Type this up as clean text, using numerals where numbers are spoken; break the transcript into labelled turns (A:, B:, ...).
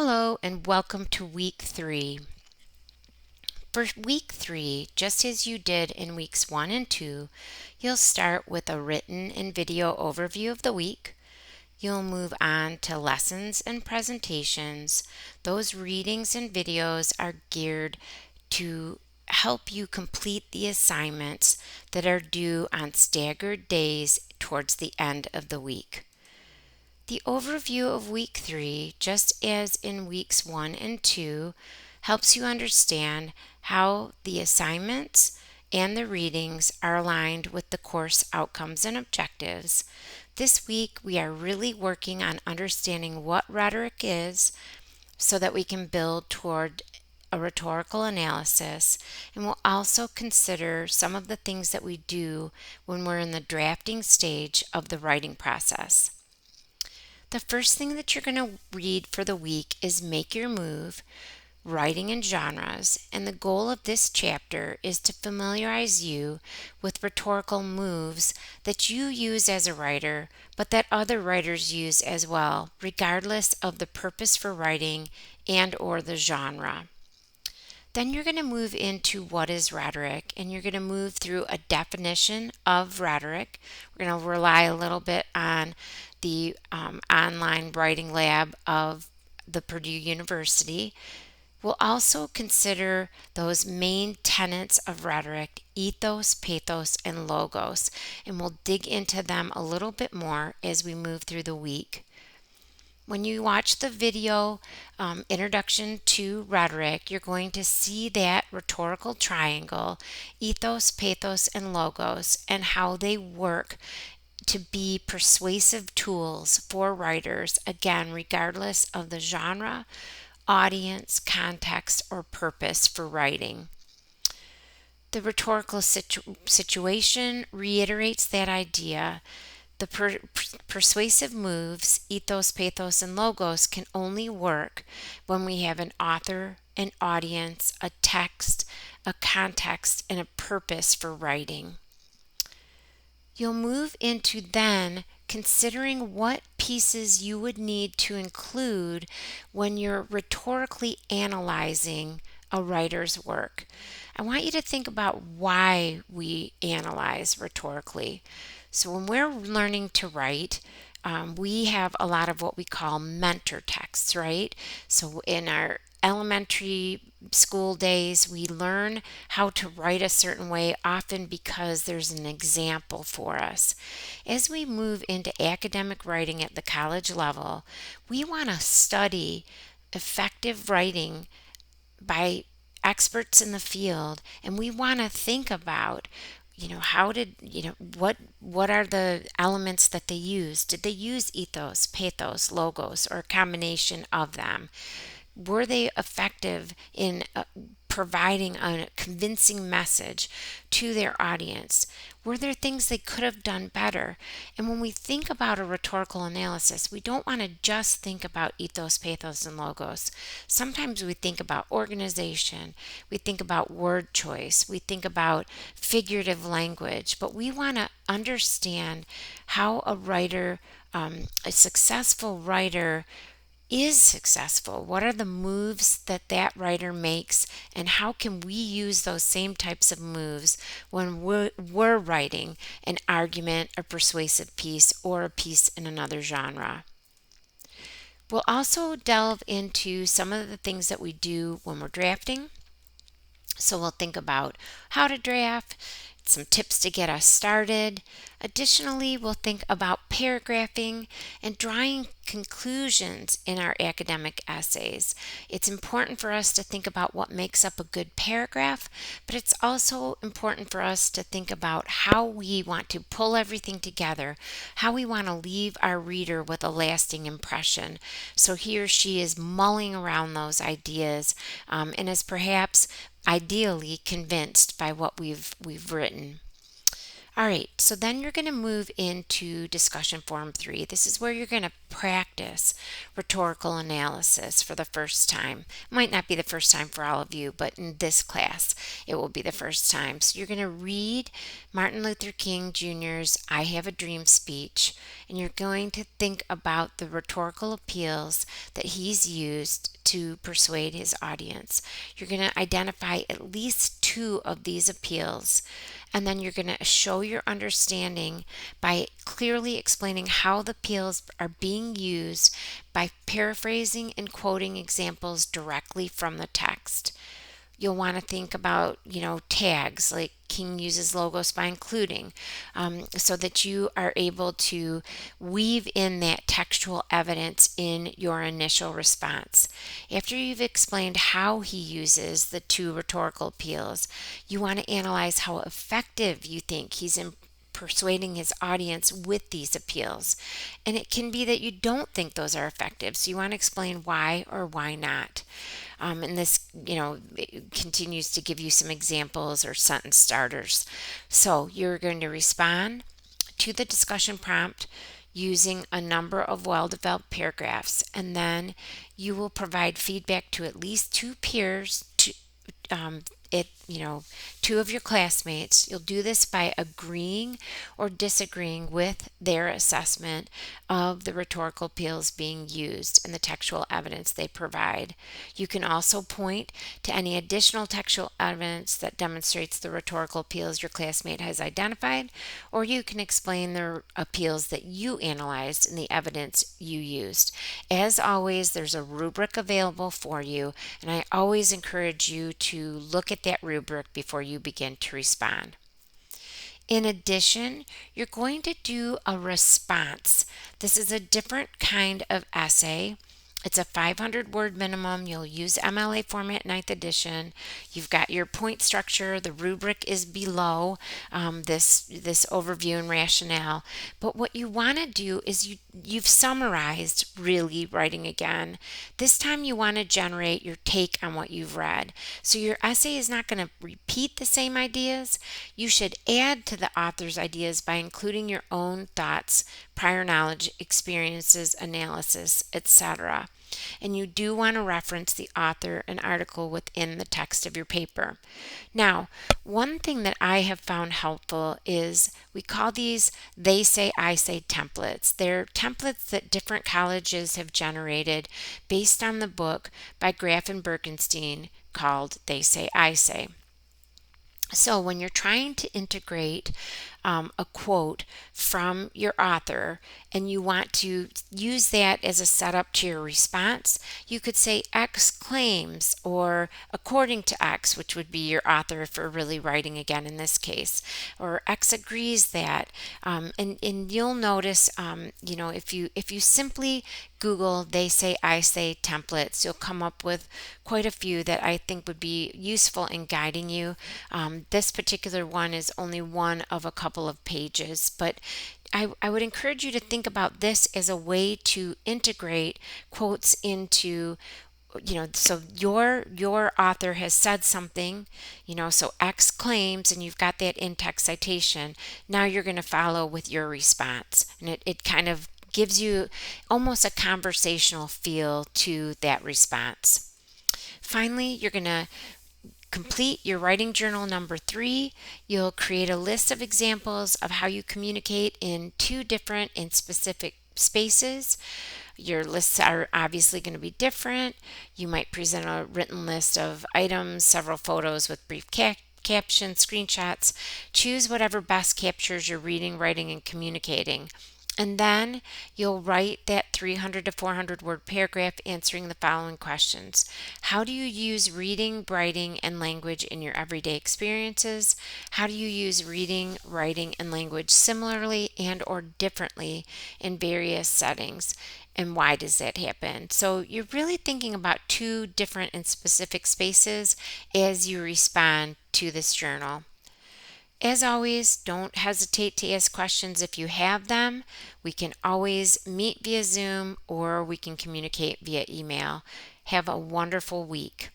A: Hello and welcome to week 3. For week 3, just as you did in weeks 1 and 2, you'll start with a written and video overview of the week. You'll move on to lessons and presentations. Those readings and videos are geared to help you complete the assignments that are due on staggered days towards the end of the week. The overview of week 3, just as in weeks 1 and 2, helps you understand how the assignments and the readings are aligned with the course outcomes and objectives. This week, we are really working on understanding what rhetoric is so that we can build toward a rhetorical analysis, and we'll also consider some of the things that we do when we're in the drafting stage of the writing process. The first thing that you're going to read for the week is Make Your Move, Writing in Genres, and the goal of this chapter is to familiarize you with rhetorical moves that you use as a writer, but that other writers use as well, regardless of the purpose for writing and or the genre. Then you're going to move into what is rhetoric, and you're going to move through a definition of rhetoric. We're going to rely a little bit on the online writing lab of the Purdue University. We'll also consider those main tenets of rhetoric: ethos, pathos, and logos, and we'll dig into them a little bit more as we move through the week. When you watch the video Introduction to Rhetoric, you're going to see that rhetorical triangle, ethos, pathos, and logos, and how they work to be persuasive tools for writers, again, regardless of the genre, audience, context, or purpose for writing. The rhetorical situation reiterates that idea. The persuasive moves, ethos, pathos, and logos, can only work when we have an author, an audience, a text, a context, and a purpose for writing. You'll move into then considering what pieces you would need to include when you're rhetorically analyzing a writer's work. I want you to think about why we analyze rhetorically. So when we're learning to write, we have a lot of what we call mentor texts, right? So in our elementary school days, we learn how to write a certain way, often because there's an example for us. As we move into academic writing at the college level, we want to study effective writing by experts in the field, and we want to think about what are the elements that they use? Did they use ethos, pathos, logos, or a combination of them? Were they effective in providing a convincing message to their audience? Were there things they could have done better? And when we think about a rhetorical analysis, we don't want to just think about ethos, pathos, and logos. Sometimes we think about organization, we think about word choice, we think about figurative language, but we want to understand how a successful writer is successful. What are the moves that writer makes, and how can we use those same types of moves when we're writing an argument, a persuasive piece, or a piece in another genre? We'll also delve into some of the things that we do when we're drafting. So we'll think about how to draft, some tips to get us started. Additionally, we'll think about paragraphing and drawing conclusions in our academic essays. It's important for us to think about what makes up a good paragraph, but it's also important for us to think about how we want to pull everything together, how we want to leave our reader with a lasting impression, so he or she is mulling around those ideas and is perhaps ideally convinced by what we've written. All right, so then you're going to move into discussion forum 3. This is where you're going to practice rhetorical analysis for the first time. Might not be the first time for all of you, but in this class, it will be the first time. So you're going to read Martin Luther King Jr.'s I Have a Dream speech, and you're going to think about the rhetorical appeals that he's used to persuade his audience. You're going to identify at least 2 of these appeals, and then you're going to show your understanding by clearly explaining how the appeals are being used by paraphrasing and quoting examples directly from the text. You'll want to think about, tags like King uses logos by including, so that you are able to weave in that textual evidence in your initial response. After you've explained how he uses the 2 rhetorical appeals, you want to analyze how effective you think he's in persuading his audience with these appeals. And it can be that you don't think those are effective, so you want to explain why or why not. And this, it continues to give you some examples or sentence starters. So you're going to respond to the discussion prompt using a number of well-developed paragraphs, and then you will provide feedback to at least 2 peers, um, it, 2 of your classmates. You'll do this by agreeing or disagreeing with their assessment of the rhetorical appeals being used and the textual evidence they provide. You can also point to any additional textual evidence that demonstrates the rhetorical appeals your classmate has identified, or you can explain the appeals that you analyzed and the evidence you used. As always, there's a rubric available for you, and I always encourage you to look at that rubric before you begin to respond. In addition, you're going to do a response. This is a different kind of essay. It's a 500-word minimum. You'll use MLA format 9th edition. You've got your point structure. The rubric is below this overview and rationale. But what you want to do is you've summarized really writing again. This time you want to generate your take on what you've read. So your essay is not going to repeat the same ideas. You should add to the author's ideas by including your own thoughts, prior knowledge, experiences, analysis, etc. And you do want to reference the author and article within the text of your paper. Now, one thing that I have found helpful is we call these they say, I say templates. They're templates that different colleges have generated based on the book by Graff and Birkenstein called They Say, I Say. So when you're trying to integrate a quote from your author and you want to use that as a setup to your response, you could say X claims or according to X, which would be your author if we're really writing again in this case, or X agrees that. And you'll notice, if you simply Google they say, I say templates, you'll come up with quite a few that I think would be useful in guiding you. This particular one is only one of a couple of pages, but I would encourage you to think about this as a way to integrate quotes into, so your author has said something, so X claims, and you've got that in-text citation. Now you're going to follow with your response, and it kind of gives you almost a conversational feel to that response. Finally, you're going to complete your writing journal number 3. You'll create a list of examples of how you communicate in 2 different and specific spaces. Your lists are obviously going to be different. You might present a written list of items, several photos with brief captions, screenshots. Choose whatever best captures your reading, writing, and communicating. And then you'll write that 300 to 400 word paragraph answering the following questions. How do you use reading, writing, and language in your everyday experiences? How do you use reading, writing, and language similarly and or differently in various settings? And why does that happen? So you're really thinking about 2 different and specific spaces as you respond to this journal. As always, don't hesitate to ask questions if you have them. We can always meet via Zoom or we can communicate via email. Have a wonderful week.